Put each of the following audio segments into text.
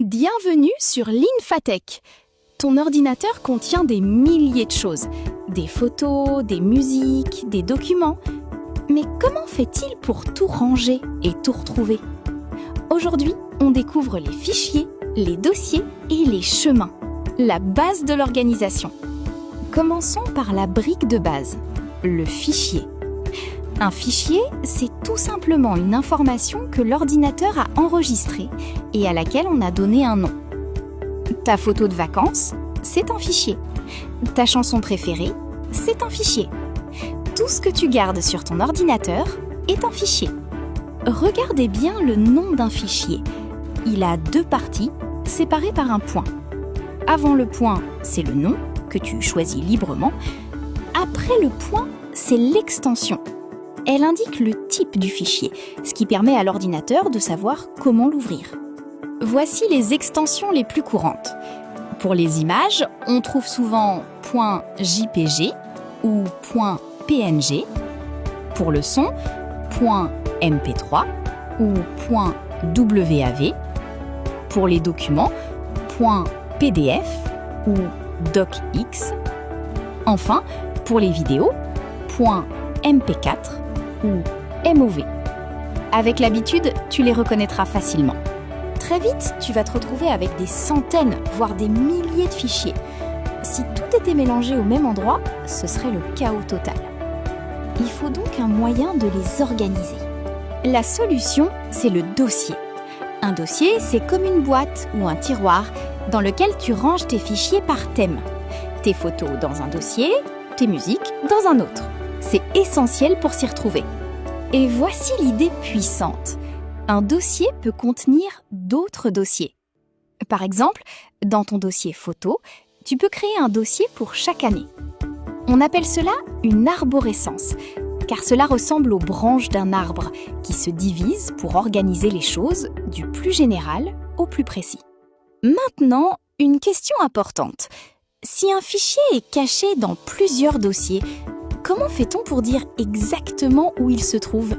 Bienvenue sur l'Infatech. Ton ordinateur contient des milliers de choses. Des photos, des musiques, des documents. Mais comment fait-il pour tout ranger et tout retrouver? Aujourd'hui, on découvre les fichiers, les dossiers et les chemins. La base de l'organisation. Commençons par la brique de base, le fichier. Un fichier, c'est tout simplement une information que l'ordinateur a enregistrée et à laquelle on a donné un nom. Ta photo de vacances, c'est un fichier. Ta chanson préférée, c'est un fichier. Tout ce que tu gardes sur ton ordinateur est un fichier. Regardez bien le nom d'un fichier. Il a deux parties, séparées par un point. Avant le point, c'est le nom, que tu choisis librement. Après le point, c'est l'extension. Elle indique le type du fichier, ce qui permet à l'ordinateur de savoir comment l'ouvrir. Voici les extensions les plus courantes. Pour les images, on trouve souvent .jpg ou .png. Pour le son, .mp3 ou .wav. Pour les documents, .pdf ou docx. Enfin, pour les vidéos, .mp4 ou MOV. Avec l'habitude, tu les reconnaîtras facilement. Très vite, tu vas te retrouver avec des centaines, voire des milliers de fichiers. Si tout était mélangé au même endroit, ce serait le chaos total. Il faut donc un moyen de les organiser. La solution, c'est le dossier. Un dossier, c'est comme une boîte ou un tiroir dans lequel tu ranges tes fichiers par thème. Tes photos dans un dossier, tes musiques dans un autre. C'est essentiel pour s'y retrouver. Et voici l'idée puissante. Un dossier peut contenir d'autres dossiers. Par exemple, dans ton dossier photo, tu peux créer un dossier pour chaque année. On appelle cela une arborescence, car cela ressemble aux branches d'un arbre qui se divisent pour organiser les choses du plus général au plus précis. Maintenant, une question importante. Si un fichier est caché dans plusieurs dossiers, comment fait-on pour dire exactement où il se trouve?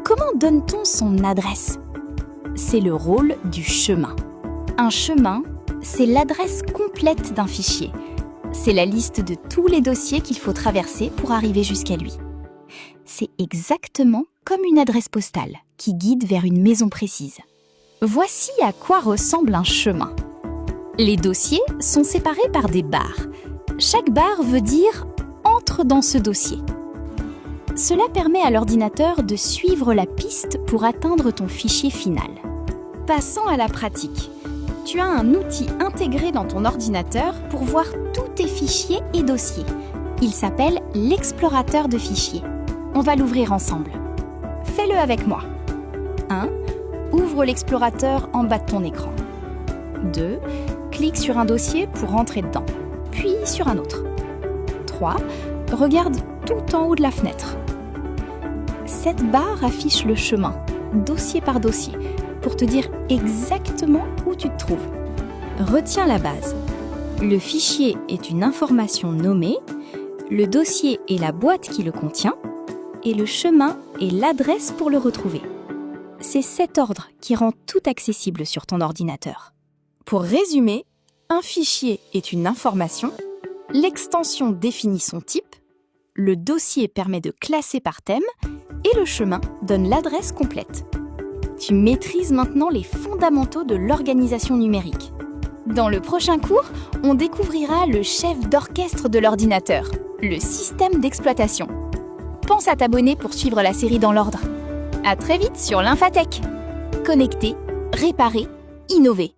Comment donne-t-on son adresse? C'est le rôle du chemin. Un chemin, c'est l'adresse complète d'un fichier. C'est la liste de tous les dossiers qu'il faut traverser pour arriver jusqu'à lui. C'est exactement comme une adresse postale qui guide vers une maison précise. Voici à quoi ressemble un chemin. Les dossiers sont séparés par des barres. Chaque barre veut dire « entre dans ce dossier ». Cela permet à l'ordinateur de suivre la piste pour atteindre ton fichier final. Passons à la pratique. Tu as un outil intégré dans ton ordinateur pour voir tous tes fichiers et dossiers. Il s'appelle l'explorateur de fichiers. On va l'ouvrir ensemble. Fais-le avec moi. 1. Ouvre l'explorateur en bas de ton écran. 2. Clique sur un dossier pour rentrer dedans, puis sur un autre. 3. Regarde tout en haut de la fenêtre. Cette barre affiche le chemin, dossier par dossier, pour te dire exactement où tu te trouves. Retiens la base. Le fichier est une information nommée, le dossier est la boîte qui le contient, et le chemin est l'adresse pour le retrouver. C'est cet ordre qui rend tout accessible sur ton ordinateur. Pour résumer, un fichier est une information, l'extension définit son type, le dossier permet de classer par thème et le chemin donne l'adresse complète. Tu maîtrises maintenant les fondamentaux de l'organisation numérique. Dans le prochain cours, on découvrira le chef d'orchestre de l'ordinateur, le système d'exploitation. Pense à t'abonner pour suivre la série dans l'ordre. À très vite sur l'Infatech. Connecter, réparer, innover.